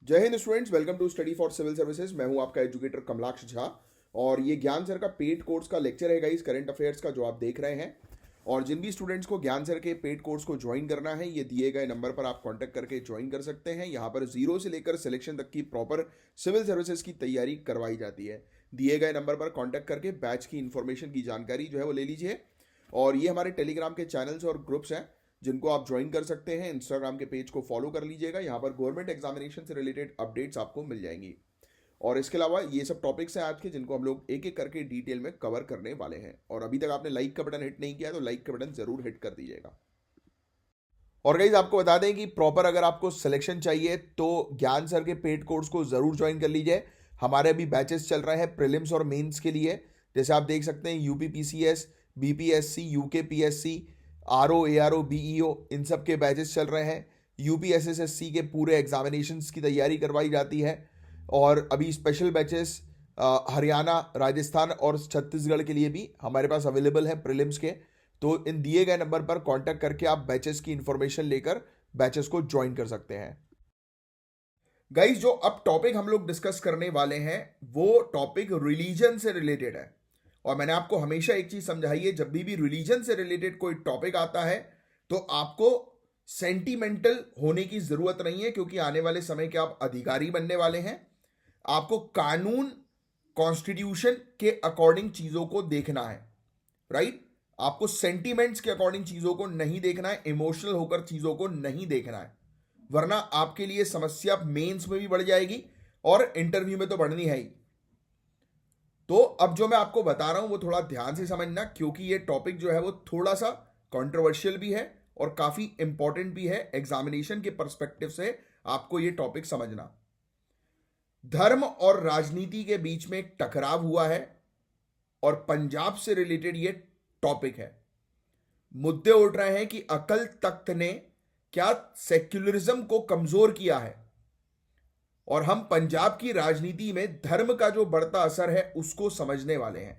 जय हिंद students, welcome to study for civil services. मैं हूं आपका एजुकेटर कमलाक्ष झा और ये ज्ञान सर का पेड कोर्स का लेक्चर है गाइस, करंट अफेयर्स का, जो आप देख रहे हैं। और जिन भी स्टूडेंट्स को ज्ञान सर के पेड कोर्स को ज्वाइन करना है, ये दिए गए नंबर पर आप कांटेक्ट करके ज्वाइन कर सकते हैं। यहाँ पर जीरो से लेकर सिलेक्शन तक की प्रॉपर सिविल सर्विसेज की तैयारी करवाई जाती है। दिए गए नंबर पर कांटेक्ट करके बैच की इंफॉर्मेशन की जानकारी जो है वो ले लीजिए। और ये हमारे टेलीग्राम के चैनल्स और ग्रुप्स हैं जिनको आप ज्वाइन कर सकते हैं। इंस्टाग्राम के पेज को फॉलो कर लीजिएगा, यहाँ पर गवर्नमेंट एग्जामिनेशन से रिलेटेड अपडेट्स आपको मिल जाएंगी। और इसके अलावा ये सब टॉपिक्स हैं आज के, जिनको हम लोग एक एक करके डिटेल में कवर करने वाले हैं। और अभी तक आपने लाइक का बटन हिट नहीं किया तो लाइक का बटन जरूर हिट कर दीजिएगा। और गाइज आपको बता दें कि प्रॉपर अगर आपको सिलेक्शन चाहिए तो ज्ञान सर के पेड कोर्स को जरूर ज्वाइन कर लीजिए। हमारे अभी बैचेस चल रहे हैं प्रीलिम्स और मेंस के लिए। जैसे आप देख सकते हैं UPPCS, BPSC, UKPSC, RO, ARO, BEO, इन सब के बैचेस चल रहे हैं। यूपीएसएसएससी के पूरे एग्जामिनेशंस की तैयारी करवाई जाती है। और अभी स्पेशल बैचेस हरियाणा, राजस्थान और छत्तीसगढ़ के लिए भी हमारे पास अवेलेबल है प्रीलिम्स के। तो इन दिए गए नंबर पर कांटेक्ट करके आप बैचेस की इंफॉर्मेशन लेकर बैचेस को ज्वाइन कर सकते हैं। गाइस, जो अब टॉपिक हम लोग डिस्कस करने वाले हैं वो टॉपिक रिलीजन से रिलेटेड है। और मैंने आपको हमेशा एक चीज समझाई है, जब भी रिलीजन से रिलेटेड कोई टॉपिक आता है तो आपको सेंटिमेंटल होने की जरूरत नहीं है, क्योंकि आने वाले समय के आप अधिकारी बनने वाले हैं। आपको कानून, कॉन्स्टिट्यूशन के अकॉर्डिंग चीजों को देखना है, राइट। आपको सेंटिमेंट्स के अकॉर्डिंग चीजों को नहीं देखना है, इमोशनल होकर चीजों को नहीं देखना है, वरना आपके लिए समस्या मेंस में भी बढ़ जाएगी और इंटरव्यू में तो बढ़नी है ही। तो अब जो मैं आपको बता रहा हूं वो थोड़ा ध्यान से समझना, क्योंकि ये टॉपिक जो है वो थोड़ा सा कंट्रोवर्शियल भी है और काफी इंपॉर्टेंट भी है। एग्जामिनेशन के पर्सपेक्टिव से आपको ये टॉपिक समझना। धर्म और राजनीति के बीच में एक टकराव हुआ है और पंजाब से रिलेटेड ये टॉपिक है। मुद्दे उठ रहे हैं कि अकल तख्त ने क्या सेक्युलरिज्म को कमजोर किया है, और हम पंजाब की राजनीति में धर्म का जो बढ़ता असर है उसको समझने वाले हैं।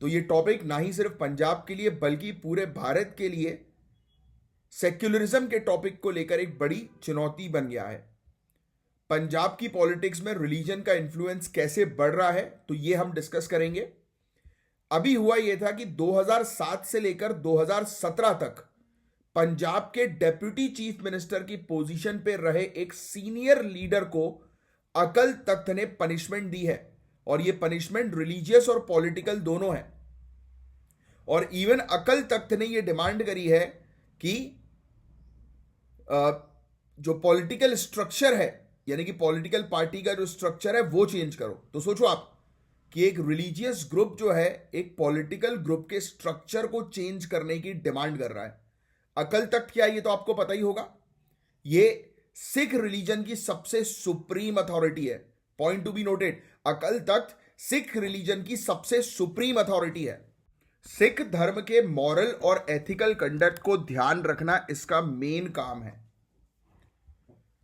तो ये टॉपिक ना ही सिर्फ पंजाब के लिए बल्कि पूरे भारत के लिए सेक्युलरिज्म के टॉपिक को लेकर एक बड़ी चुनौती बन गया है। पंजाब की पॉलिटिक्स में रिलीजन का इन्फ्लुएंस कैसे बढ़ रहा है, तो ये हम डिस्कस करेंगे। अभी हुआ यह था कि 2007 से लेकर 2017 तक पंजाब के डेप्यूटी चीफ मिनिस्टर की पोजीशन पे रहे एक सीनियर लीडर को अकल तख्त ने पनिशमेंट दी है, और ये पनिशमेंट रिलीजियस और पॉलिटिकल दोनों है। और इवन अकल तख्त ने ये डिमांड करी है कि जो पॉलिटिकल स्ट्रक्चर है, यानी कि पॉलिटिकल पार्टी का जो स्ट्रक्चर है वो चेंज करो। तो सोचो आप कि एक रिलीजियस ग्रुप जो है एक पॉलिटिकल ग्रुप के स्ट्रक्चर को चेंज करने की डिमांड कर रहा है। अकल तख्त क्या है ये तो आपको पता ही होगा। ये सिख रिलीजन की सबसे सुप्रीम अथॉरिटी है। पॉइंट टू बी नोटेड, अकल तख्त सिख रिलीजन की सबसे सुप्रीम अथॉरिटी है। सिख धर्म के मॉरल और एथिकल कंडक्ट को ध्यान रखना इसका मेन काम है।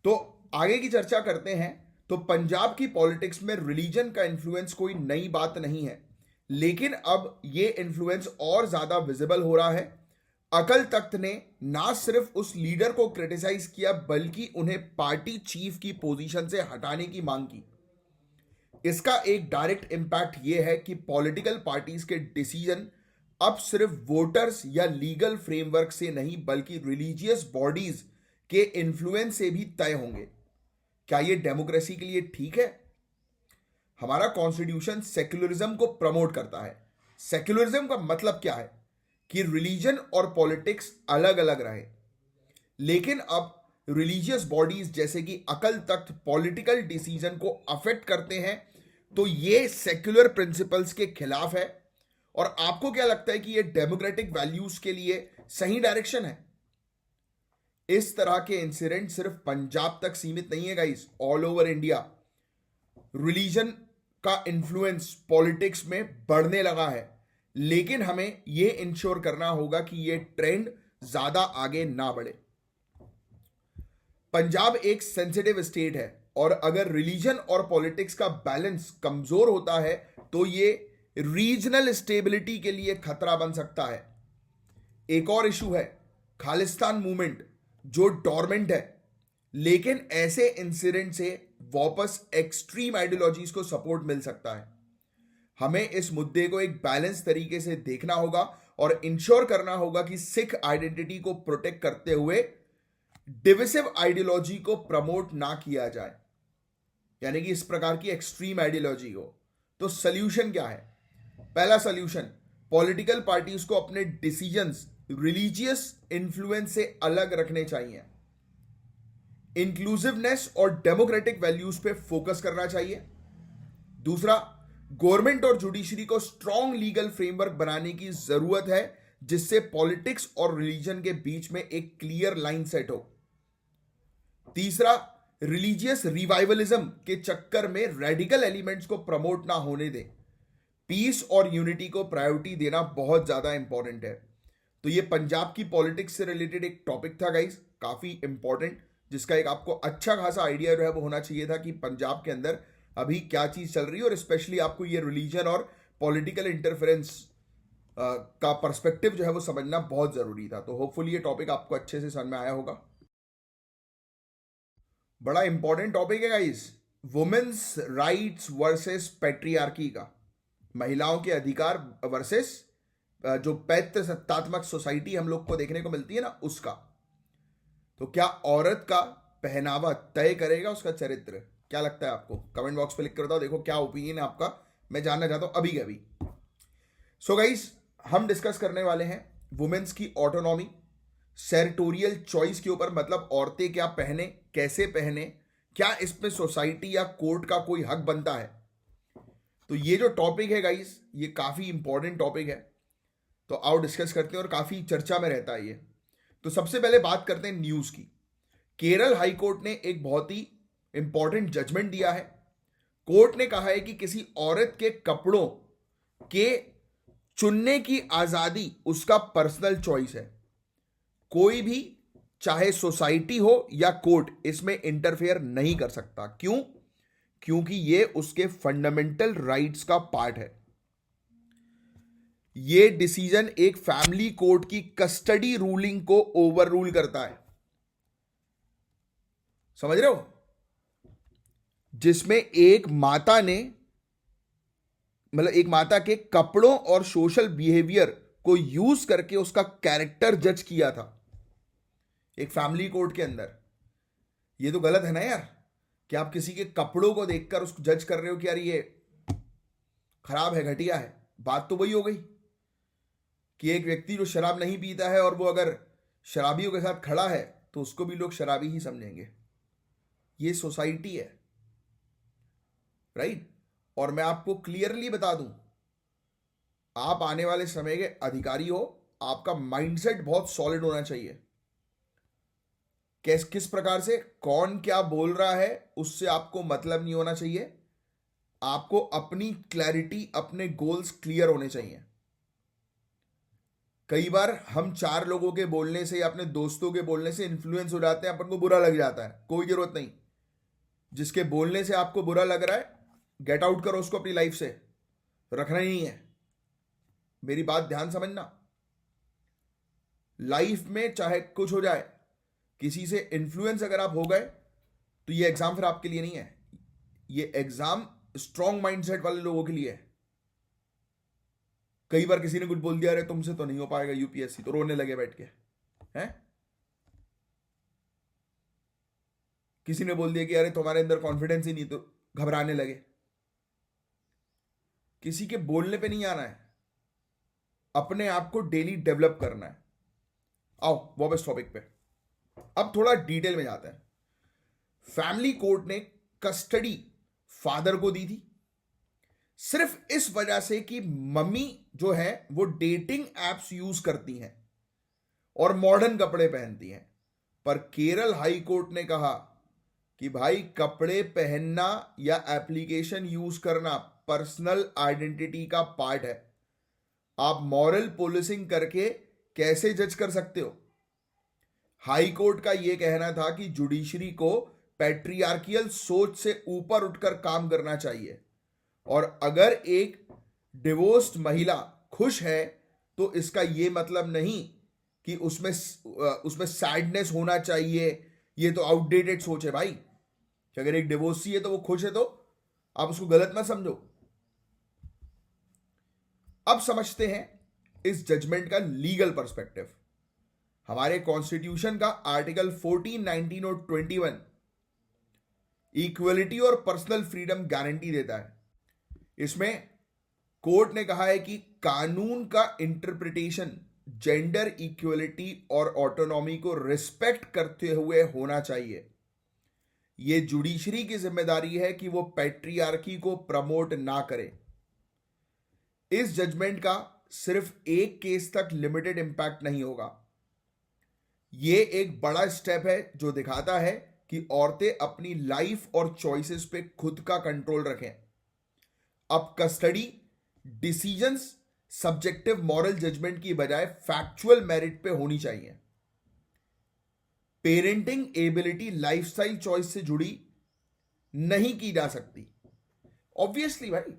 तो आगे की चर्चा करते हैं। तो पंजाब की पॉलिटिक्स में रिलीजन का इन्फ्लुएंस कोई नई बात नहीं है, लेकिन अब यह इन्फ्लुएंस और ज्यादा विजिबल हो रहा है। अकल तख्त ने ना सिर्फ उस लीडर को क्रिटिसाइज किया बल्कि उन्हें पार्टी चीफ की पोजीशन से हटाने की मांग की। इसका एक डायरेक्ट इंपैक्ट यह है कि पॉलिटिकल पार्टीज के डिसीजन अब सिर्फ वोटर्स या लीगल फ्रेमवर्क से नहीं बल्कि रिलीजियस बॉडीज के इन्फ्लुएंस से भी तय होंगे। क्या यह डेमोक्रेसी के लिए ठीक है? हमारा कॉन्स्टिट्यूशन सेक्युलरिज्म को प्रमोट करता है। सेक्युलरिज्म का मतलब क्या है कि रिलीजन और पॉलिटिक्स अलग अलग रहे, लेकिन अब रिलीजियस बॉडीज जैसे कि अकल तख्त पॉलिटिकल डिसीजन को अफेक्ट करते हैं, तो ये सेक्युलर प्रिंसिपल्स के खिलाफ है। और आपको क्या लगता है कि ये डेमोक्रेटिक वैल्यूज के लिए सही डायरेक्शन है? इस तरह के इंसिडेंट सिर्फ पंजाब तक सीमित नहीं है guys, all over India religion का इन्फ्लुएंस पॉलिटिक्स में बढ़ने लगा है। लेकिन हमें यह इंश्योर करना होगा कि यह ट्रेंड ज्यादा आगे ना बढ़े। पंजाब एक सेंसिटिव स्टेट है, और अगर रिलीजन और पॉलिटिक्स का बैलेंस कमजोर होता है तो यह रीजनल स्टेबिलिटी के लिए खतरा बन सकता है। एक और इशू है खालिस्तान मूवमेंट, जो डोरमेंट है, लेकिन ऐसे इंसिडेंट से वापस एक्सट्रीम आइडियोलॉजीज को सपोर्ट मिल सकता है। हमें इस मुद्दे को एक बैलेंस तरीके से देखना होगा और इंश्योर करना होगा कि सिख आइडेंटिटी को प्रोटेक्ट करते हुए डिविसिव आइडियोलॉजी को प्रमोट ना किया जाए, यानी कि इस प्रकार की एक्सट्रीम आइडियोलॉजी हो। तो सॉल्यूशन क्या है? पहला सॉल्यूशन, पॉलिटिकल पार्टीज को अपने डिसीजंस रिलीजियस इन्फ्लुएंस से अलग रखने चाहिए, इंक्लूसिवनेस और डेमोक्रेटिक वैल्यूज पे फोकस करना चाहिए। दूसरा, गवर्नमेंट और जुडिशरी को स्ट्रॉन्ग लीगल फ्रेमवर्क बनाने की जरूरत है जिससे पॉलिटिक्स और रिलीजन के बीच में एक क्लियर लाइन सेट हो। तीसरा, रिलीजियस रिवाइवलिज्म के चक्कर में रेडिकल एलिमेंट्स को प्रमोट ना होने दें। पीस और यूनिटी को प्रायोरिटी देना बहुत ज्यादा इंपॉर्टेंट है। तो ये पंजाब की पॉलिटिक्स से रिलेटेड एक टॉपिक था गाइस, काफी इंपॉर्टेंट, जिसका एक आपको अच्छा खासा आइडिया जो है वो होना चाहिए था कि पंजाब के अंदर अभी क्या चीज चल रही है, और स्पेशली आपको ये रिलीजन और पॉलिटिकल इंटरफेरेंस का पर्सपेक्टिव जो है वो समझना बहुत जरूरी था। तो होपफुली ये टॉपिक आपको अच्छे से समझ में आया होगा। बड़ा इंपॉर्टेंट टॉपिक है guys, women's rights versus patriarchy का, महिलाओं के अधिकार वर्सेस जो पैतृ सत्तात्मक सोसाइटी हम लोग को देखने को मिलती है ना, उसका। तो क्या औरत का पहनावा तय करेगा उसका चरित्र? क्या लगता है आपको? कमेंट बॉक्स पे लिख कर बताओ, देखो क्या ओपिनियन है आपका, मैं जानना चाहता हूं अभी के अभी। सो गाइस, हम डिस्कस करने वाले हैं वुमेन्स की ऑटोनॉमी, सेरिटोरियल चॉइस के ऊपर, मतलब औरतें क्या पहने, कैसे पहने, क्या इसमें सोसाइटी या कोर्ट का कोई हक बनता है। तो ये जो टॉपिक है गाइस, ये काफी इंपॉर्टेंट टॉपिक है, तो आओ डिस्कस करते हैं, और काफी चर्चा में रहता है ये। तो सबसे पहले बात करते हैं न्यूज की। केरल हाई कोर्ट ने एक बहुत ही इंपॉर्टेंट जजमेंट दिया है। कोर्ट ने कहा है कि किसी औरत के कपड़ों के चुनने की आजादी उसका पर्सनल चॉइस है। कोई भी, चाहे सोसाइटी हो या कोर्ट, इसमें इंटरफेयर नहीं कर सकता। क्यों? क्योंकि ये उसके फंडामेंटल राइट्स का पार्ट है। ये डिसीजन एक फैमिली कोर्ट की कस्टडी रूलिंग को ओवर रूल करता है, समझ रहे हो? जिसमें एक माता ने, मतलब एक माता के कपड़ों और सोशल बिहेवियर को यूज करके उसका कैरेक्टर जज किया था एक फैमिली कोर्ट के अंदर। ये तो गलत है ना यार, कि आप किसी के कपड़ों को देखकर उसको जज कर रहे हो कि यार ये खराब है, घटिया है। बात तो वही हो गई कि एक व्यक्ति जो शराब नहीं पीता है और वो अगर शराबियों के साथ खड़ा है तो उसको भी लोग शराबी ही समझेंगे। ये सोसाइटी है, राइट? और मैं आपको क्लियरली बता दूं, आप आने वाले समय के अधिकारी हो, आपका माइंडसेट बहुत सॉलिड होना चाहिए। किस प्रकार से कौन क्या बोल रहा है उससे आपको मतलब नहीं होना चाहिए। आपको अपनी क्लैरिटी, अपने गोल्स क्लियर होने चाहिए। कई बार हम 4 लोगों के बोलने से या अपने दोस्तों के बोलने से इन्फ्लुएंस हो जाते हैं, अपन को बुरा लग जाता है। कोई जरूरत नहीं। जिसके बोलने से आपको बुरा लग रहा है, गेट आउट करो उसको अपनी लाइफ से, रखना ही नहीं है। मेरी बात ध्यान समझना। लाइफ में चाहे कुछ हो जाए, किसी से इन्फ्लुएंस अगर आप हो गए तो ये एग्जाम फिर आपके लिए नहीं है। ये एग्जाम स्ट्रॉन्ग माइंडसेट वाले लोगों के लिए है। कई बार किसी ने कुछ बोल दिया, अरे तुमसे तो नहीं हो पाएगा यूपीएससी, तो रोने लगे बैठ के, हैं? किसी ने बोल दिया कि अरे तुम्हारे अंदर कॉन्फिडेंस ही नहीं, तो घबराने लगे। किसी के बोलने पे नहीं आना है, अपने आप को डेली डेवलप करना है। आओ वापस टॉपिक पे, अब थोड़ा डिटेल में जाते हैं। फैमिली कोर्ट ने कस्टडी फादर को दी थी, सिर्फ इस वजह से कि मम्मी जो है वो डेटिंग एप्स यूज करती हैं और मॉडर्न कपड़े पहनती हैं। पर केरल हाई कोर्ट ने कहा कि भाई, कपड़े पहनना या एप्लीकेशन यूज करना पर्सनल आइडेंटिटी का पार्ट है। आप मॉरल पुलिसिंग करके कैसे जज कर सकते हो? हाई कोर्ट का यह कहना था कि जुडिशरी को पैट्रियार्कियल सोच से ऊपर उठकर काम करना चाहिए, और अगर एक डिवोर्स्ड महिला खुश है तो इसका यह मतलब नहीं कि उसमें सैडनेस होना चाहिए। ये तो आउटडेटेड सोच है भाई। कि अगर एक डिवोर्सी है तो वो खुश है, तो आप उसको गलत मत समझो। अब समझते हैं इस जजमेंट का लीगल पर्सपेक्टिव। हमारे कॉन्स्टिट्यूशन का आर्टिकल 14, 19 और 21 इक्वलिटी और पर्सनल फ्रीडम गारंटी देता है। इसमें कोर्ट ने कहा है कि कानून का इंटरप्रिटेशन जेंडर इक्वलिटी और ऑटोनॉमी को रिस्पेक्ट करते हुए होना चाहिए। यह जुडिशरी की जिम्मेदारी है कि वो पैट्रियार्की को प्रमोट ना करे। इस जजमेंट का सिर्फ एक केस तक लिमिटेड इंपैक्ट नहीं होगा। यह एक बड़ा स्टेप है जो दिखाता है कि औरतें अपनी लाइफ और चॉइसेस पे खुद का कंट्रोल रखें। अब custody decisions subjective moral judgement की बजाय फैक्चुअल मेरिट पे होनी चाहिए। पेरेंटिंग एबिलिटी लाइफस्टाइल चॉइस से जुड़ी नहीं की जा सकती। ऑब्वियसली भाई,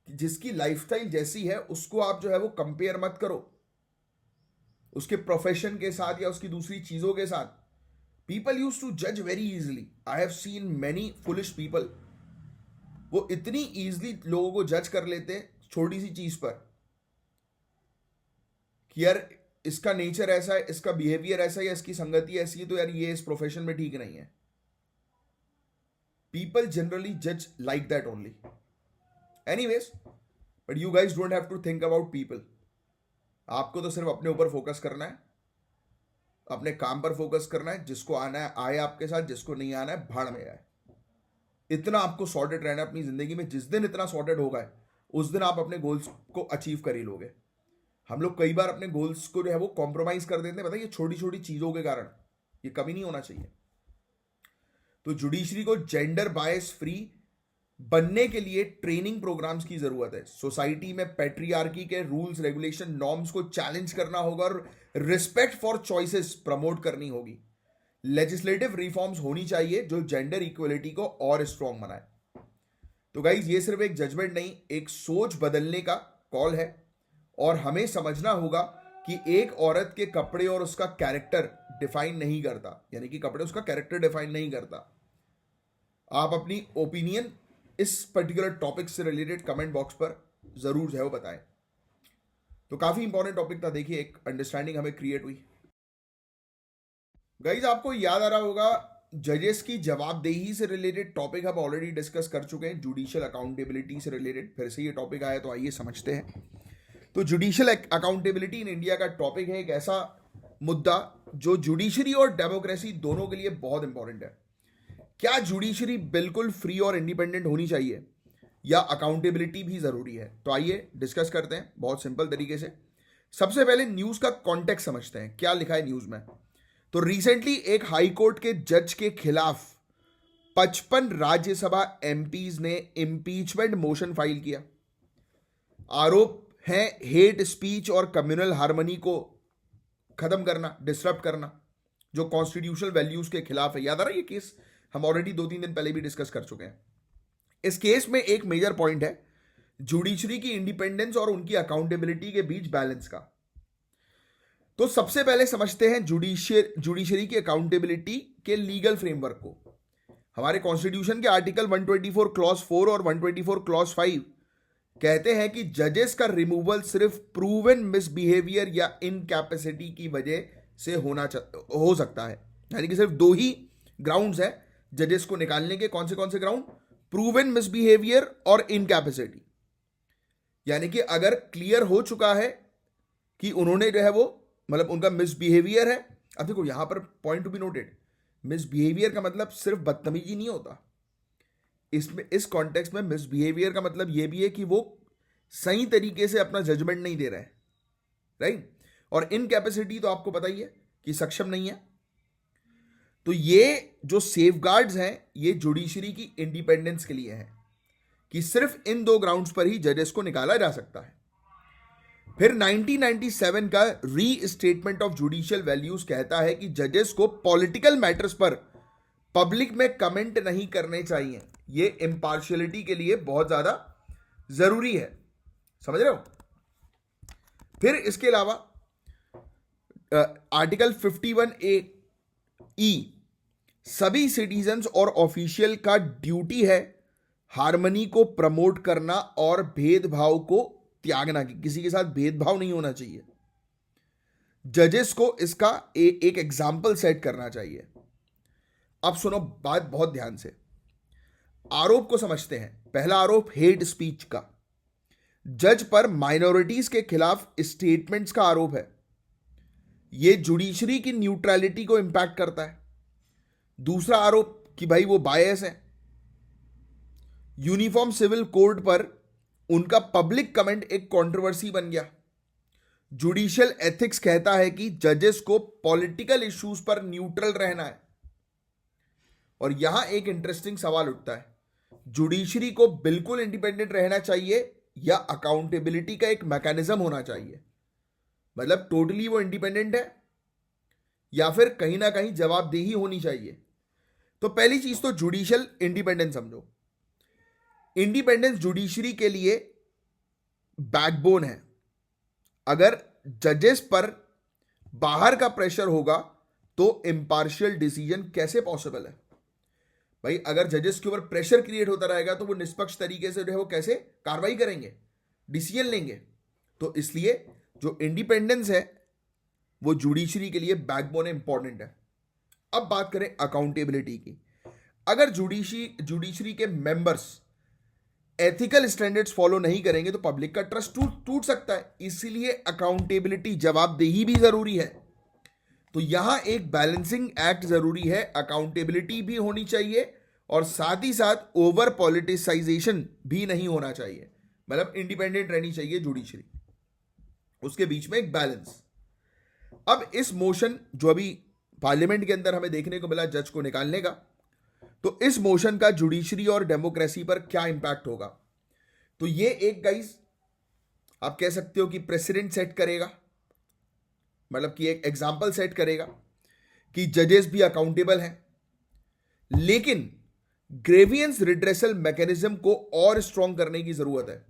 जिसकी लाइफस्टाइल जैसी है उसको आप जो है वो कंपेयर मत करो उसके प्रोफेशन के साथ या उसकी दूसरी चीजों के साथ। पीपल यूज टू जज very easily. I have seen many foolish people. वो इतनी इजिली लोगों को जज कर लेते हैं छोटी सी चीज पर कि यार इसका नेचर ऐसा है, इसका बिहेवियर ऐसा है, या इसकी संगति ऐसी है, तो यार ये इस प्रोफेशन में ठीक नहीं है। पीपल जनरली जज like that only. Anyways, but you guys don't have to think about people. आपको तो सिर्फ अपने ऊपर फोकस करना है, अपने काम पर फोकस करना है। जिसको आना है आए आपके साथ, जिसको नहीं आना है भाड़ में आए। इतना आपको सॉर्टेड रहना है अपनी जिंदगी में। जिस दिन इतना सॉर्टेड होगा उस दिन आप अपने गोल्स को अचीव कर ही लोगे। हम लोग कई बार अपने गोल्स को जो है वो कॉम्प्रोमाइज कर देते हैं, बताइए, ये छोटी छोटी चीजों के कारण। ये कभी नहीं होना चाहिए। तो जुडिशरी को जेंडर बायस फ्री बनने के लिए ट्रेनिंग प्रोग्राम्स की जरूरत है। सोसाइटी में पैट्रियार्की के रूल्स, रेगुलेशन, नॉर्म्स को चैलेंज करना होगा और रिस्पेक्ट फॉर चॉइसेस प्रमोट करनी होगी। लेजिस्लेटिव रिफॉर्म्स होनी चाहिए जो जेंडर इक्वलिटी को और स्ट्रॉन्ग बनाए। तो गाइज, ये सिर्फ एक जजमेंट नहीं, एक सोच बदलने का कॉल है। और हमें समझना होगा कि एक औरत के कपड़े और उसका कैरेक्टर डिफाइन नहीं करता, यानी कि कपड़े उसका कैरेक्टर डिफाइन नहीं करता। आप अपनी ओपिनियन इस पर्टिकुलर टॉपिक से रिलेटेड कमेंट बॉक्स पर जरूर जो है वो बताएं। तो काफी इंपॉर्टेंट टॉपिक था, देखिए एक अंडरस्टैंडिंग हमें क्रिएट हुई। गाइज, आपको याद आ रहा होगा जजेस की जवाबदेही से रिलेटेड टॉपिक हम ऑलरेडी डिस्कस कर चुके हैं। जुडिशियल अकाउंटेबिलिटी से रिलेटेड फिर से ये टॉपिक आया, तो आइए समझते हैं। तो जुडिशियल अकाउंटेबिलिटी इन इंडिया का टॉपिक है, एक ऐसा मुद्दा जो जुडिशरी और डेमोक्रेसी दोनों के लिए बहुत इंपॉर्टेंट है। क्या जुडिशरी बिल्कुल फ्री और इंडिपेंडेंट होनी चाहिए या अकाउंटेबिलिटी भी जरूरी है? तो आइए डिस्कस करते हैं बहुत सिंपल तरीके से। सबसे पहले न्यूज का कॉन्टेक्स्ट समझते हैं, क्या लिखा है न्यूज में। तो रिसेंटली एक हाई कोर्ट के जज के खिलाफ 55 राज्यसभा एमपीज ने इंपीचमेंट मोशन फाइल किया। आरोप है हेट स्पीच और कम्युनल हार्मनी को खत्म करना, डिस्टर्ब करना, जो कॉन्स्टिट्यूशनल वैल्यूज के खिलाफ है। याद आ रहा है ये केस हम ऑलरेडी 2-3 दिन पहले भी डिस्कस कर चुके हैं। इस केस में एक मेजर पॉइंट है जुडिशरी की इंडिपेंडेंस और उनकी अकाउंटेबिलिटी के बीच बैलेंस का। तो सबसे पहले समझते हैं जुडिशरी की अकाउंटेबिलिटी के लीगल फ्रेमवर्क को। हमारे कॉन्स्टिट्यूशन के आर्टिकल 124 क्लॉज 4 और 124 क्लॉज 5 कहते हैं कि जजेस का रिमूवल सिर्फ प्रूवन मिसबिहेवियर या इनकैपेसिटी की वजह से हो सकता है। यानी कि सिर्फ 2 ही ग्राउंड्स है जजेस को निकालने के। कौन से ग्राउंड? प्रूवन मिसबिहेवियर और इनकैपेसिटी। यानी कि अगर क्लियर हो चुका है कि उन्होंने जो है वो मतलब उनका मिसबिहेवियर है। अब देखो यहां पर point to be noted, misbehaviour का मतलब सिर्फ बदतमीजी नहीं होता। इसमें इस कॉन्टेक्स्ट में मिसबिहेवियर का मतलब यह भी है कि वो सही तरीके से अपना जजमेंट नहीं दे रहे हैं, राइट। और इनकैपेसिटी तो आपको पता ही है कि सक्षम नहीं है। तो ये जो सेफगार्ड्स हैं ये जुडिशरी की इंडिपेंडेंस के लिए है कि सिर्फ इन 2 ग्राउंड्स पर ही जजेस को निकाला जा सकता है। फिर 1997 का री स्टेटमेंट ऑफ जुडिशियल वैल्यूज कहता है कि जजेस को पॉलिटिकल मैटर्स पर पब्लिक में कमेंट नहीं करने चाहिए। ये इंपार्शियलिटी के लिए बहुत ज्यादा जरूरी है, समझ रहे हो। फिर इसके अलावा आर्टिकल 51A E सभी सिटीजन्स और ऑफिशियल का ड्यूटी है हार्मनी को प्रमोट करना और भेदभाव को त्यागना, की किसी के साथ भेदभाव नहीं होना चाहिए। जजेस को इसका एक एग्जाम्पल सेट करना चाहिए। अब सुनो बात बहुत ध्यान से, आरोप को समझते हैं। पहला आरोप हेट स्पीच का, जज पर माइनॉरिटीज के खिलाफ स्टेटमेंट्स का आरोप है। यह जुडिशरी की न्यूट्रलिटी को इंपैक्ट करता है। दूसरा आरोप कि भाई वो बायस है। यूनिफॉर्म सिविल कोड पर उनका पब्लिक कमेंट एक कंट्रोवर्सी बन गया। जुडिशियल एथिक्स कहता है कि जजेस को पॉलिटिकल इश्यूज पर न्यूट्रल रहना है। और यहां एक इंटरेस्टिंग सवाल उठता है, जुडिशरी को बिल्कुल इंडिपेंडेंट रहना चाहिए या अकाउंटेबिलिटी का एक मैकेनिज्म होना चाहिए? मतलब टोटली वो इंडिपेंडेंट है या फिर कहीं ना कहीं जवाबदेही होनी चाहिए? तो पहली चीज तो जुडिशियल इंडिपेंडेंस समझो। इंडिपेंडेंस जुडिशरी के लिए बैकबोन है। अगर जजेस पर बाहर का प्रेशर होगा तो इंपार्शियल डिसीजन कैसे पॉसिबल है? भाई अगर जजेस के ऊपर प्रेशर क्रिएट होता रहेगा तो वो निष्पक्ष तरीके से जो है वो कैसे कार्रवाई करेंगे, डिसीजन लेंगे? तो इसलिए जो इंडिपेंडेंस है वो जुडिशरी के लिए बैकबोन इंपॉर्टेंट है। अब बात करें अकाउंटेबिलिटी की। अगर जुडिशरी के मेंबर्स एथिकल स्टैंडर्ड्स फॉलो नहीं करेंगे तो पब्लिक का ट्रस्ट टूट सकता है। इसीलिए अकाउंटेबिलिटी, जवाबदेही भी जरूरी है। तो यहां एक बैलेंसिंग एक्ट जरूरी है। अकाउंटेबिलिटी भी होनी चाहिए और साथ ही साथ ओवर पॉलिटिसाइजेशन भी नहीं होना चाहिए। मतलब इंडिपेंडेंट रहनी चाहिए जुडिशरी, उसके बीच में एक बैलेंस। अब इस मोशन जो अभी पार्लियामेंट के अंदर हमें देखने को मिला जज को निकालने का, तो इस मोशन का जुडिशरी और डेमोक्रेसी पर क्या इंपैक्ट होगा? तो ये एक गाइस आप कह सकते हो कि प्रेसिडेंट सेट करेगा, मतलब कि एक एग्जाम्पल सेट करेगा कि जजेस भी अकाउंटेबल हैं। लेकिन ग्रेवियंस रिड्रेसल मैकेनिज्म को और स्ट्रॉन्ग करने की जरूरत है,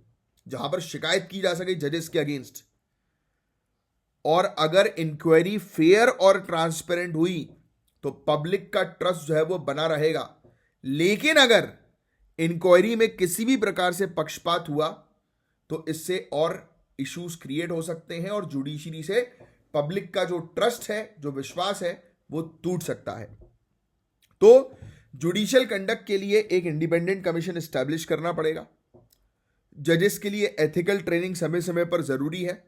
जहां पर शिकायत की जा सके जजेस के अगेंस्ट। और अगर इंक्वायरी फेयर और ट्रांसपेरेंट हुई तो पब्लिक का ट्रस्ट जो है वो बना रहेगा। लेकिन अगर इंक्वायरी में किसी भी प्रकार से पक्षपात हुआ तो इससे और इश्यूज क्रिएट हो सकते हैं और जुडिशरी से पब्लिक का जो ट्रस्ट है, जो विश्वास है, वो टूट सकता है। तो जुडिशियल कंडक्ट के लिए एक इंडिपेंडेंट कमीशन एस्टैब्लिश करना पड़ेगा। जजेस के लिए एथिकल ट्रेनिंग समय समय पर जरूरी है।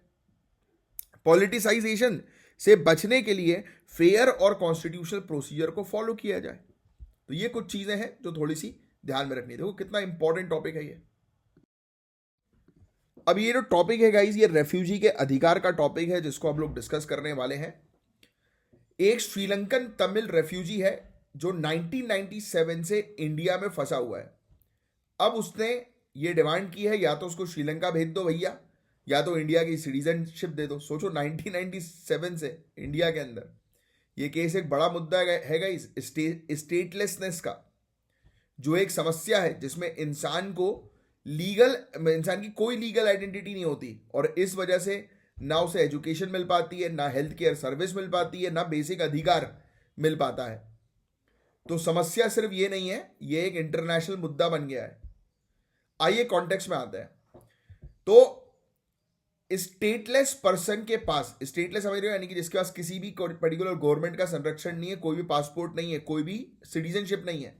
पॉलिटिसाइजेशन से बचने के लिए फेयर और कॉन्स्टिट्यूशनल प्रोसीजर को फॉलो किया जाए। तो ये कुछ चीजें हैं जो थोड़ी सी ध्यान में रखनी। देखो कितना इंपॉर्टेंट टॉपिक है ये। अब ये जो टॉपिक है गाइस, ये रेफ्यूजी के अधिकार का टॉपिक है जिसको हम लोग डिस्कस करने वाले हैं। एक श्रीलंकन तमिल रेफ्यूजी है जो 1997 से इंडिया में फंसा हुआ है। अब उसने ये डिमांड की है या तो उसको श्रीलंका भेज दो भैया, या तो इंडिया की सिटीजनशिप दे दो। सोचो 1997 से इंडिया के अंदर ये केस एक बड़ा मुद्दा है गाइस, स्टेटलेसनेस का, जो एक समस्या है जिसमें इंसान की कोई लीगल आइडेंटिटी नहीं होती और इस वजह से ना उसे एजुकेशन मिल पाती है, ना हेल्थ केयर सर्विस मिल पाती है, ना बेसिक अधिकार मिल पाता है। तो समस्या सिर्फ ये नहीं है, ये एक इंटरनेशनल मुद्दा बन गया है। आइए कॉन्टेक्स्ट में आता है। तो स्टेटलेस पर्सन के पास, स्टेटलेस समझ रहे हो, यानी कि जिसके पास किसी भी पर्टिकुलर गवर्नमेंट का संरक्षण नहीं है, कोई भी पासपोर्ट नहीं है, कोई भी सिटीजनशिप नहीं है।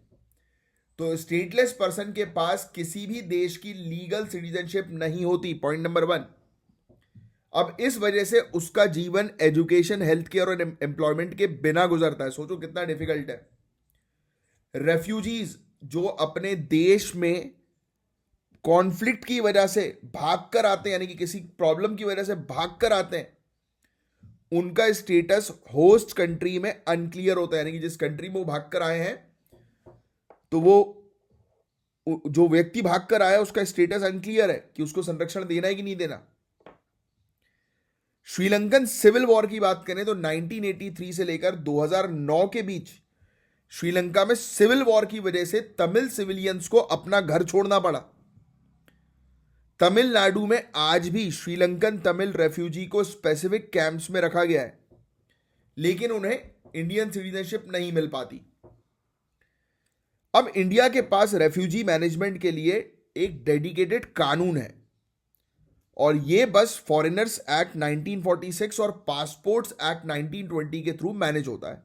तो स्टेटलेस पर्सन के पास किसी भी देश की लीगल सिटीजनशिप नहीं होती, पॉइंट नंबर 1। अब इस वजह से उसका जीवन एजुकेशन, हेल्थ केयर और एम्प्लॉयमेंट के बिना गुजरता है। सोचो कितना डिफिकल्ट है। रेफ्यूजीज जो अपने देश में कॉन्फ्लिक्ट की वजह से भाग कर आते हैं, यानी कि किसी प्रॉब्लम की वजह से भाग कर आते हैं, उनका स्टेटस होस्ट कंट्री में अनक्लियर होता है। यानी कि जिस कंट्री में वो भाग कर आए हैं, तो वो जो व्यक्ति भाग कर आया उसका स्टेटस अनक्लियर है कि उसको संरक्षण देना है कि नहीं देना। श्रीलंकन सिविल वॉर की बात करें तो 1983 से लेकर 2009 के बीच श्रीलंका में सिविल वॉर की वजह से तमिल सिविलियंस को अपना घर छोड़ना पड़ा। तमिलनाडु में आज भी श्रीलंकन तमिल रेफ्यूजी को स्पेसिफिक कैंप्स में रखा गया है, लेकिन उन्हें इंडियन सिटीजनशिप नहीं मिल पाती। अब इंडिया के पास रेफ्यूजी मैनेजमेंट के लिए एक डेडिकेटेड कानून है, और ये बस फॉरेनर्स एक्ट 1946 और पासपोर्ट्स एक्ट 1920 के थ्रू मैनेज होता है।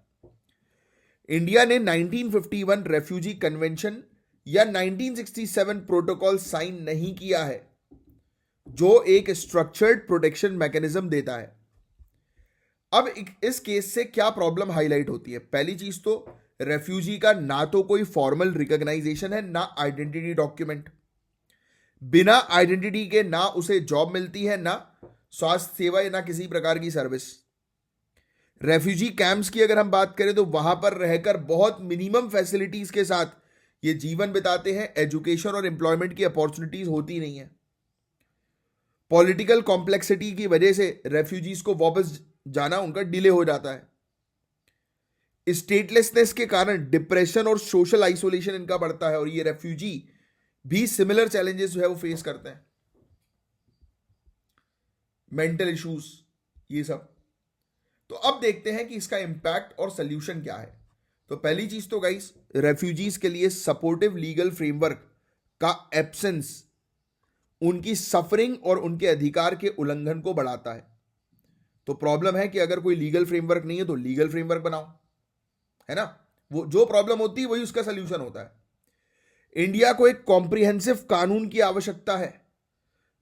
इंडिया ने 1951 रेफ्यूजी कन्वेंशन या 1967 प्रोटोकॉल साइन नहीं किया है, जो एक स्ट्रक्चर्ड प्रोटेक्शन मैकेनिज्म देता है। अब इस केस से क्या प्रॉब्लम हाईलाइट होती है? पहली चीज तो रेफ्यूजी का ना तो कोई फॉर्मल रिकॉग्नाइजेशन है, ना आइडेंटिटी डॉक्यूमेंट। बिना आइडेंटिटी के ना उसे जॉब मिलती है, ना स्वास्थ्य सेवा, या ना किसी प्रकार की सर्विस। रेफ्यूजी कैंप्स की अगर हम बात करें तो वहां पर रहकर बहुत मिनिमम फैसिलिटीज के साथ ये जीवन बिताते हैं। एजुकेशन और एम्प्लॉयमेंट की अपॉर्चुनिटीज होती नहीं है। पॉलिटिकल कॉम्प्लेक्सिटी की वजह से रेफ्यूजीज को वापस जाना उनका डिले हो जाता है। स्टेटलेसनेस के कारण डिप्रेशन और सोशल आइसोलेशन इनका बढ़ता है, और ये रेफ्यूजी भी सिमिलर चैलेंजेस जो है वो फेस करते हैं। मेंटल इश्यूज, ये सब। तो अब देखते हैं कि इसका इंपैक्ट और सोल्यूशन क्या है। तो पहली चीज तो गाइस, रेफ्यूजीज के लिए सपोर्टिव लीगल फ्रेमवर्क का एब्सेंस उनकी सफरिंग और उनके अधिकार के उल्लंघन को बढ़ाता है। तो प्रॉब्लम है कि अगर कोई लीगल फ्रेमवर्क नहीं है तो लीगल फ्रेमवर्क बनाओ, है ना। वो जो प्रॉब्लम होती है वही उसका सोल्यूशन होता है। इंडिया को एक कॉम्प्रिहेंसिव कानून की आवश्यकता है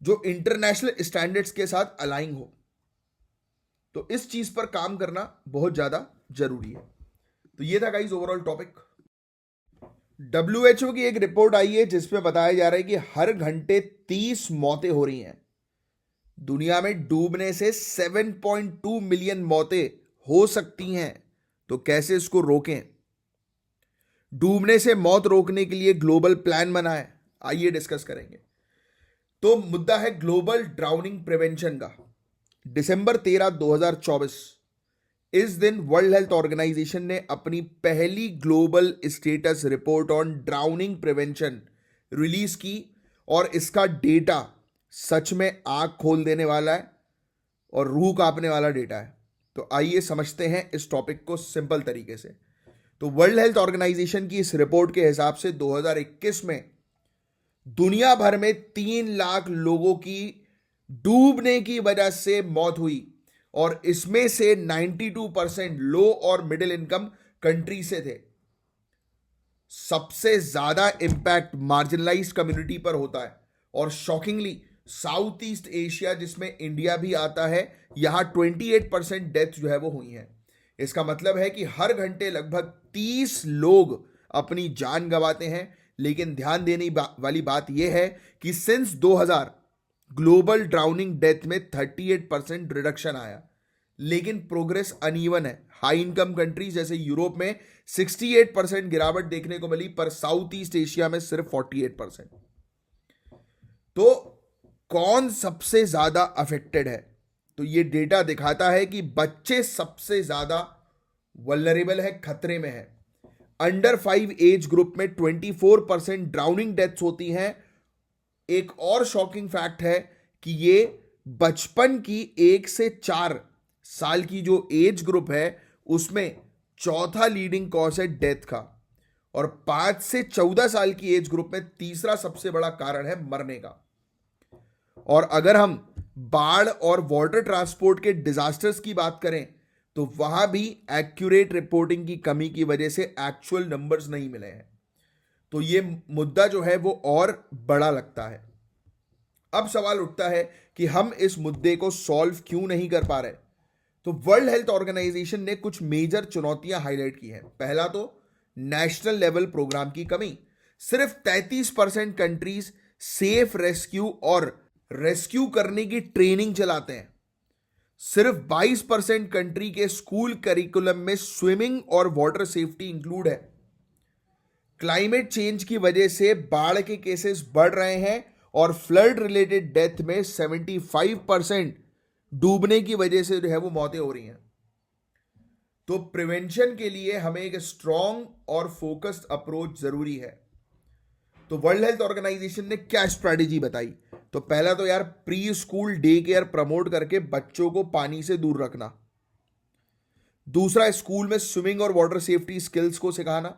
जो इंटरनेशनल स्टैंडर्ड्स के साथ अलाइन हो। तो इस चीज पर काम करना बहुत ज्यादा जरूरी है। तो ये था गाइस ओवरऑल टॉपिक। WHO की एक रिपोर्ट आई है जिसमें बताया जा रहा है कि हर घंटे 30 मौतें हो रही हैं। दुनिया में डूबने से 7.2 मिलियन मौतें हो सकती हैं। तो कैसे इसको रोकें? डूबने से मौत रोकने के लिए ग्लोबल प्लान बना है, आइए डिस्कस करेंगे। तो मुद्दा है ग्लोबल ड्राउनिंग प्रिवेंशन का। दिसंबर 13, 2024 इस दिन वर्ल्ड हेल्थ ऑर्गेनाइजेशन ने अपनी पहली global status report on drowning prevention release की, और इसका डेटा सच में आंख खोल देने वाला है और रूह कांपने वाला डेटा है। तो आइए समझते हैं इस टॉपिक को सिंपल तरीके से। तो वर्ल्ड हेल्थ ऑर्गेनाइजेशन की इस रिपोर्ट के हिसाब से 2021 में दुनिया भर में 3 लाख लोगों की डूबने की वजह से मौत हुई, और इसमें से 92% लो और मिडिल इनकम कंट्री से थे। सबसे ज्यादा इंपैक्ट मार्जिनलाइज्ड कम्युनिटी पर होता है, और शॉकिंगली साउथ ईस्ट एशिया, जिसमें इंडिया भी आता है, यहां 28% डेथ जो है वो हुई है। इसका मतलब है कि हर घंटे लगभग 30 लोग अपनी जान गंवाते हैं। लेकिन ध्यान देने वाली बात यह है कि सिंस 2000 ग्लोबल ड्राउनिंग डेथ में 38% रिडक्शन आया, लेकिन प्रोग्रेस अनइवन है। हाई इनकम कंट्रीज जैसे यूरोप में 68% गिरावट देखने को मिली, पर साउथ ईस्ट एशिया में सिर्फ 48%। तो कौन सबसे ज्यादा अफेक्टेड है? तो ये डेटा दिखाता है कि बच्चे सबसे ज्यादा वल्नरेबल है, खतरे में है। अंडर 5 एज ग्रुप में 24% ड्राउनिंग डेथ्स होती हैं। एक और शॉकिंग फैक्ट है कि ये बचपन की 1 से 4 साल की जो एज ग्रुप है उसमें चौथा लीडिंग कॉज है डेथ का, और 5 से 14 साल की एज ग्रुप में तीसरा सबसे बड़ा कारण है मरने का। और अगर हम बाढ़ और वाटर ट्रांसपोर्ट के डिजास्टर्स की बात करें तो वहां भी एक्यूरेट रिपोर्टिंग की कमी की वजह से एक्चुअल नंबर्स नहीं मिले हैं। तो ये मुद्दा जो है वो और बड़ा लगता है। अब सवाल उठता है कि हम इस मुद्दे को सॉल्व क्यों नहीं कर पा रहे। तो वर्ल्ड हेल्थ ऑर्गेनाइजेशन ने कुछ मेजर चुनौतियां हाईलाइट की हैं। पहला तो नेशनल लेवल प्रोग्राम की कमी। सिर्फ 33% कंट्रीज सेफ रेस्क्यू और रेस्क्यू करने की ट्रेनिंग चलाते हैं। सिर्फ 22% कंट्री के स्कूल करिकुलम में स्विमिंग और वाटर सेफ्टी इंक्लूड है। क्लाइमेट चेंज की वजह से बाढ़ के केसेस बढ़ रहे हैं, और फ्लड रिलेटेड डेथ में 75% डूबने की वजह से जो है वो मौतें हो रही हैं। तो प्रिवेंशन के लिए हमें एक स्ट्रॉन्ग और फोकस्ड अप्रोच जरूरी है। तो वर्ल्ड हेल्थ ऑर्गेनाइजेशन ने क्या स्ट्रैटेजी बताई? तो पहला तो यार pre school day care promote करके बच्चों को पानी से दूर रखना। दूसरा, स्कूल में स्विमिंग और वाटर सेफ्टी स्किल्स को सिखाना।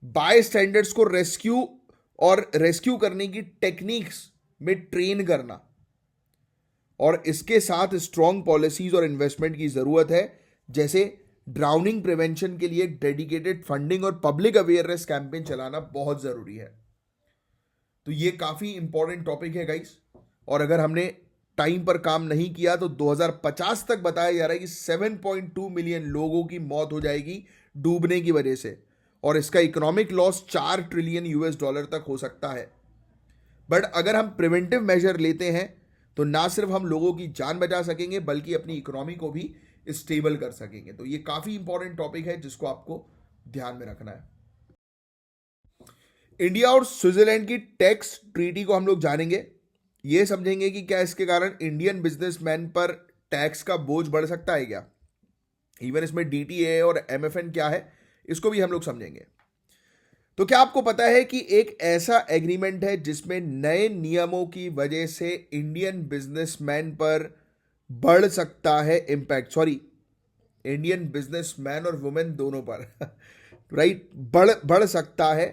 बाय स्टैंडर्ड्स को रेस्क्यू करने की टेक्निक्स में ट्रेन करना, और इसके साथ स्ट्रॉन्ग पॉलिसीज और इन्वेस्टमेंट की जरूरत है, जैसे ड्राउनिंग प्रिवेंशन के लिए डेडिकेटेड फंडिंग और पब्लिक अवेयरनेस कैंपेन चलाना बहुत जरूरी है। तो ये काफी इंपॉर्टेंट टॉपिक है गाइस, और अगर हमने टाइम पर काम नहीं किया तो 2050 तक बताया जा रहा है कि 7.2 मिलियन लोगों की मौत हो जाएगी डूबने की वजह से, और इसका economic loss 4 trillion US dollar तक हो सकता है। बट अगर हम प्रिवेंटिव मेजर लेते हैं तो ना सिर्फ हम लोगों की जान बचा सकेंगे बल्कि अपनी इकोनॉमी को भी स्टेबल कर सकेंगे। तो ये काफी इंपॉर्टेंट टॉपिक है जिसको आपको ध्यान में रखना है। इंडिया और स्विट्जरलैंड की टैक्स ट्रीटी को हम लोग जानेंगे, ये समझेंगे कि क्या इसके कारण इंडियन बिजनेसमैन पर टैक्स का बोझ बढ़ सकता है क्या, इवन इसमें डीटीए और एमएफएन क्या है इसको भी हम लोग समझेंगे। तो क्या आपको पता है कि एक ऐसा एग्रीमेंट है जिसमें नए नियमों की वजह से इंडियन बिजनेसमैन पर बढ़ सकता है इंपैक्ट, सॉरी इंडियन बिजनेसमैन और वुमेन दोनों पर राइट बढ़ सकता है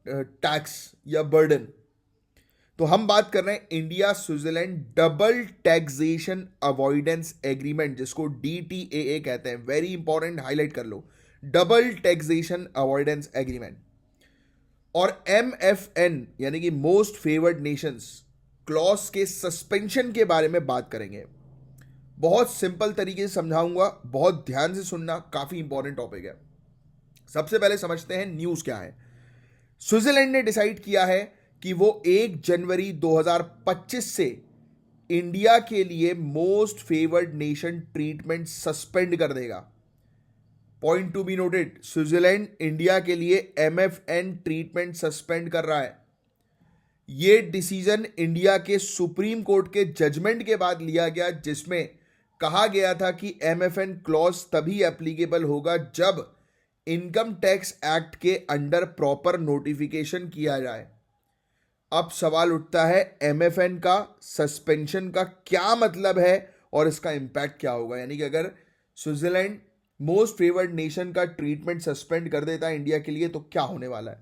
टैक्स या बर्डन। तो हम बात कर रहे हैं India Switzerland double taxation avoidance agreement, जिसको डीटीएए कहते हैं। वेरी इंपॉर्टेंट, हाईलाइट कर लो, डबल टैक्सेशन अवॉइडेंस एग्रीमेंट। और एमएफएन यानी कि मोस्ट फेवर्ड नेशंस क्लॉज के सस्पेंशन के बारे में बात करेंगे। बहुत सिंपल तरीके से समझाऊंगा, बहुत ध्यान से सुनना, काफी इंपॉर्टेंट टॉपिक है। सबसे पहले समझते हैं न्यूज क्या है। स्विट्जरलैंड ने डिसाइड किया है कि वो 1 जनवरी 2025 से इंडिया के लिए most favoured nation treatment suspend कर देगा। Point to be noted, Switzerland India के लिए एमएफएन ट्रीटमेंट सस्पेंड कर रहा है। यह डिसीजन इंडिया के सुप्रीम कोर्ट के जजमेंट के बाद लिया गया, जिसमें कहा गया था कि एमएफएन क्लॉज तभी एप्लीकेबल होगा जब इनकम टैक्स एक्ट के अंडर प्रॉपर नोटिफिकेशन किया जाए। अब सवाल उठता है एमएफएन का सस्पेंशन का क्या मतलब है और इसका इंपैक्ट क्या होगा। यानी कि अगर स्विट्जरलैंड मोस्ट फेवर्ड नेशन का ट्रीटमेंट सस्पेंड कर देता है इंडिया के लिए तो क्या होने वाला है।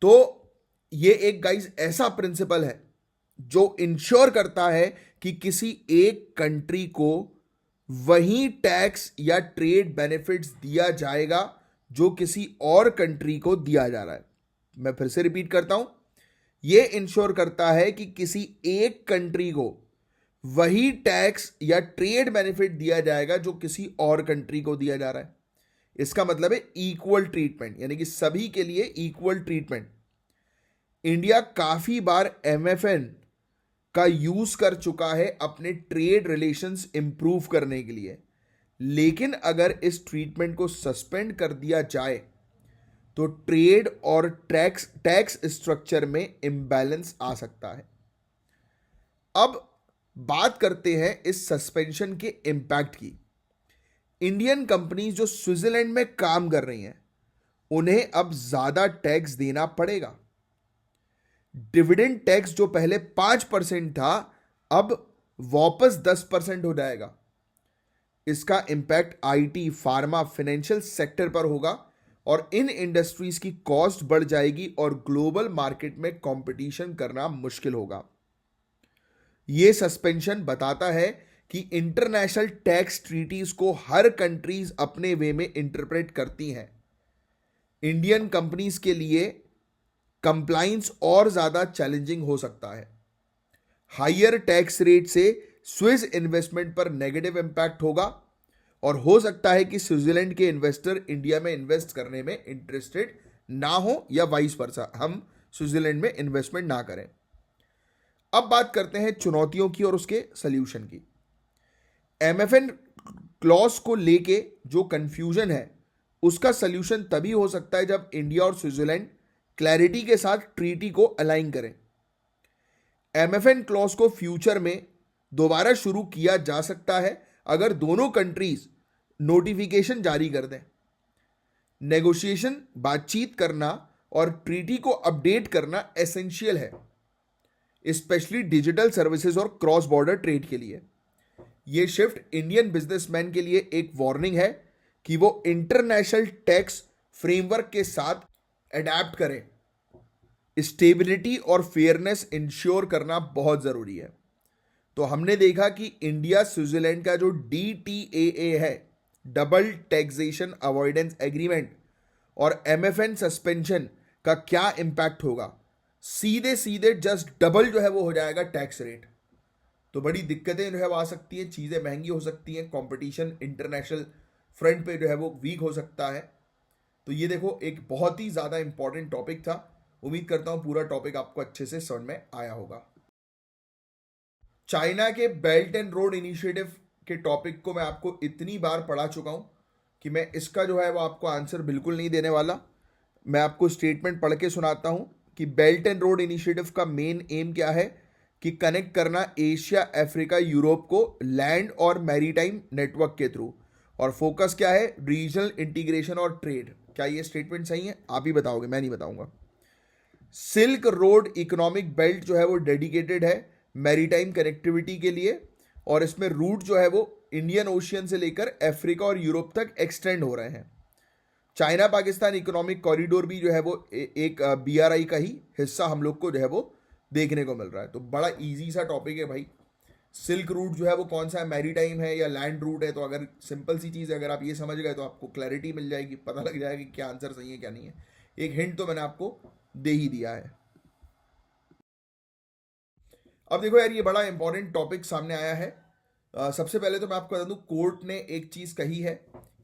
तो ये एक गाइस ऐसा प्रिंसिपल है जो इंश्योर करता है कि किसी एक कंट्री को वही टैक्स या ट्रेड बेनिफिट्स दिया जाएगा जो किसी और कंट्री को दिया जा रहा है। मैं फिर से रिपीट करता हूं, यह इंश्योर करता है कि किसी एक कंट्री को वही टैक्स या ट्रेड बेनिफिट दिया जाएगा जो किसी और कंट्री को दिया जा रहा है। इसका मतलब है इक्वल ट्रीटमेंट, यानी कि सभी के लिए इक्वल ट्रीटमेंट। इंडिया काफी बार एमएफएन का यूज कर चुका है अपने ट्रेड रिलेशंस इंप्रूव करने के लिए, लेकिन अगर इस ट्रीटमेंट को सस्पेंड कर दिया जाए तो ट्रेड और टैक्स स्ट्रक्चर में इंबैलेंस आ सकता है। अब बात करते हैं इस सस्पेंशन के इंपैक्ट की। इंडियन कंपनीज जो स्विट्जरलैंड में काम कर रही हैं उन्हें अब ज्यादा टैक्स देना पड़ेगा। डिविडेंड टैक्स जो पहले 5% था अब वापस 10% हो जाएगा। इसका impact IT, pharma, financial sector पर होगा और इन इंडस्ट्रीज की कॉस्ट बढ़ जाएगी और ग्लोबल मार्केट में कंपटीशन करना मुश्किल होगा। यह सस्पेंशन बताता है कि इंटरनेशनल टैक्स ट्रीटीज को हर कंट्रीज अपने वे में इंटरप्रेट करती हैं। इंडियन कंपनीज के लिए कंप्लायंस और ज्यादा चैलेंजिंग हो सकता है। हायर टैक्स रेट से स्विस इन्वेस्टमेंट पर नेगेटिव इंपैक्ट होगा और हो सकता है कि स्विट्जरलैंड के इन्वेस्टर इंडिया में इन्वेस्ट करने में इंटरेस्टेड ना हो या वाइस वर्सा, हम स्विट्जरलैंड में इन्वेस्टमेंट ना करें। अब बात करते हैं चुनौतियों की और उसके सल्यूशन की। एमएफएन क्लॉज को लेके जो कंफ्यूजन है उसका सल्यूशन तभी हो सकता है जब इंडिया और स्विट्जरलैंड क्लैरिटी के साथ ट्रीटी को अलाइन करें। एमएफएन क्लॉज को फ्यूचर में दोबारा शुरू किया जा सकता है अगर दोनों कंट्रीज नोटिफिकेशन जारी कर दें। नेगोशिएशन, बातचीत करना और ट्रीटी को अपडेट करना एसेंशियल है, स्पेशली डिजिटल सर्विसेज और क्रॉस बॉर्डर ट्रेड के लिए। यह शिफ्ट इंडियन बिजनेसमैन के लिए एक वार्निंग है कि वो इंटरनेशनल टैक्स फ्रेमवर्क के साथ अडेप्ट करें। स्टेबिलिटी और फेयरनेस इंश्योर करना बहुत जरूरी है। तो हमने देखा कि इंडिया स्विट्जरलैंड का जो DTAA है, डबल टैक्सेशन अवॉइडेंस एग्रीमेंट, और MFN सस्पेंशन का क्या इंपैक्ट होगा। सीधे सीधे जस्ट डबल जो है वो हो जाएगा टैक्स रेट। तो बड़ी दिक्कतें जो है वो आ सकती हैं, चीज़ें महंगी हो सकती हैं, कंपटीशन इंटरनेशनल फ्रंट पे जो है वो वीक हो सकता है। तो ये देखो एक बहुत ही ज़्यादा इंपॉर्टेंट टॉपिक था। उम्मीद करता हूँ पूरा टॉपिक आपको अच्छे से समझ में आया होगा। चाइना के बेल्ट एंड रोड इनिशिएटिव के टॉपिक को मैं आपको इतनी बार पढ़ा चुका हूँ कि मैं इसका जो है वो आपको आंसर बिल्कुल नहीं देने वाला। मैं आपको स्टेटमेंट पढ़ के सुनाता हूँ कि बेल्ट एंड रोड इनिशिएटिव का मेन एम क्या है कि कनेक्ट करना एशिया, अफ्रीका, यूरोप को लैंड और मैरीटाइम नेटवर्क के थ्रू, और फोकस क्या है, रीजनल इंटीग्रेशन और ट्रेड। क्या ये स्टेटमेंट सही है? आप ही बताओगे, मैं नहीं बताऊंगा। सिल्क रोड इकोनॉमिक बेल्ट जो है वो डेडिकेटेड है मैरीटाइम कनेक्टिविटी के लिए, और इसमें रूट जो है वो इंडियन ओशियन से लेकर अफ्रीका और यूरोप तक एक्सटेंड हो रहे हैं। चाइना पाकिस्तान इकोनॉमिक कॉरिडोर भी जो है वो एक BRI का ही हिस्सा हम लोग को जो है वो देखने को मिल रहा है। तो बड़ा इजी सा टॉपिक है भाई। सिल्क रूट जो है वो कौन सा है, मैरीटाइम है या लैंड रूट है? तो अगर सिंपल सी चीज़ है, अगर आप ये समझ गए तो आपको क्लैरिटी मिल जाएगी, पता लग जाएगा कि क्या आंसर सही है क्या नहीं है। एक हिंट तो मैंने आपको दे ही दिया है। अब देखो यार, ये बड़ा इंपॉर्टेंट टॉपिक सामने आया है। सबसे पहले तो मैं आपको बता दूं, कोर्ट ने एक चीज़ कही है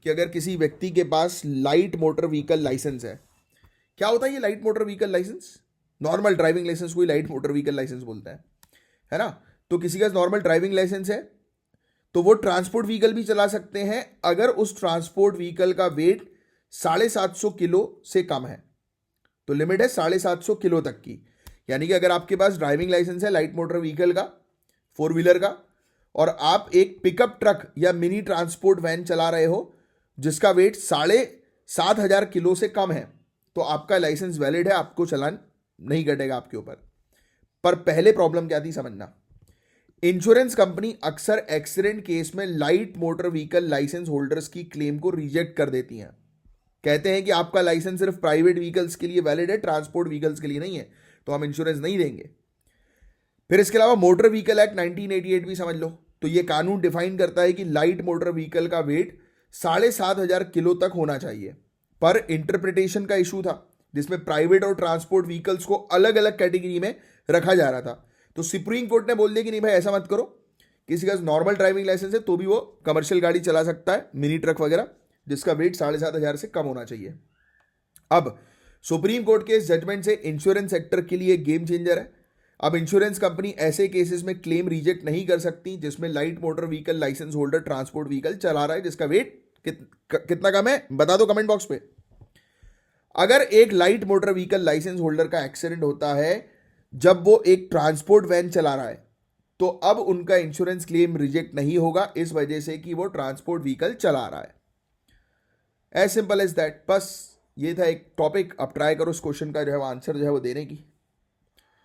कि अगर किसी व्यक्ति के पास लाइट मोटर व्हीकल लाइसेंस है। क्या होता है ये light motor vehicle licence? Normal driving licence कोई लाइट मोटर व्हीकल लाइसेंस बोलता है ना? तो किसी का नॉर्मल ड्राइविंग लाइसेंस है तो वो ट्रांसपोर्ट व्हीकल भी चला सकते हैं अगर उस ट्रांसपोर्ट व्हीकल का वेट 750 किलो से कम है। तो लिमिट है 750 किलो तक की। यानी कि अगर आपके पास ड्राइविंग लाइसेंस है लाइट मोटर व्हीकल का, 4 व्हीलर का, और आप एक पिकअप ट्रक या मिनी ट्रांसपोर्ट वैन चला रहे हो जिसका वेट 7,500 किलो से कम है, तो आपका लाइसेंस वैलिड है, आपको चालान नहीं कटेगा आपके ऊपर। पर पहले प्रॉब्लम क्या थी समझना। इंश्योरेंस कंपनी अक्सर एक्सीडेंट केस में light motor vehicle licence holders की क्लेम को रिजेक्ट कर देती हैं। कहते हैं कि आपका लाइसेंस सिर्फ प्राइवेट व्हीकल्स के लिए वैलिड है, ट्रांसपोर्ट व्हीकल्स के लिए नहीं है, तो हम इंश्योरेंस नहीं देंगे। फिर इसके अलावा मोटर व्हीकल एक्ट 1988 भी समझ लो। तो ये कानून डिफाइन करता है कि लाइट मोटर व्हीकल का वेट 7,500 किलो तक होना चाहिए। पर इंटरप्रिटेशन का इशू था जिसमें प्राइवेट और ट्रांसपोर्ट व्हीकल्स को अलग अलग कैटेगरी में रखा जा रहा था। तो सुप्रीम कोर्ट ने बोल दिया कि नहीं भाई, ऐसा मत करो, किसी का नॉर्मल ड्राइविंग लाइसेंस है तो भी वो कमर्शियल गाड़ी चला सकता है, मिनी ट्रक वगैरह, जिसका वेट 7,500 से कम होना चाहिए। अब सुप्रीम कोर्ट के इस जजमेंट से इंश्योरेंस सेक्टर के लिए गेम चेंजर है। अब इंश्योरेंस कंपनी ऐसे केसेस में क्लेम रिजेक्ट नहीं कर सकती जिसमें light motor vehicle licence holder transport vehicle चला रहा है जिसका वेट कितना कम है, बता दो कमेंट बॉक्स पे। अगर एक light motor vehicle licence holder का एक्सीडेंट होता है जब वो एक ट्रांसपोर्ट वैन चला रहा है, तो अब उनका इंश्योरेंस क्लेम रिजेक्ट नहीं होगा, इस वजह से कि वो ट्रांसपोर्ट व्हीकल चला रहा है। As simple as that. बस ये था एक टॉपिक। अब ट्राई करो इस क्वेश्चन का जो है वो आंसर जो है वो देने की।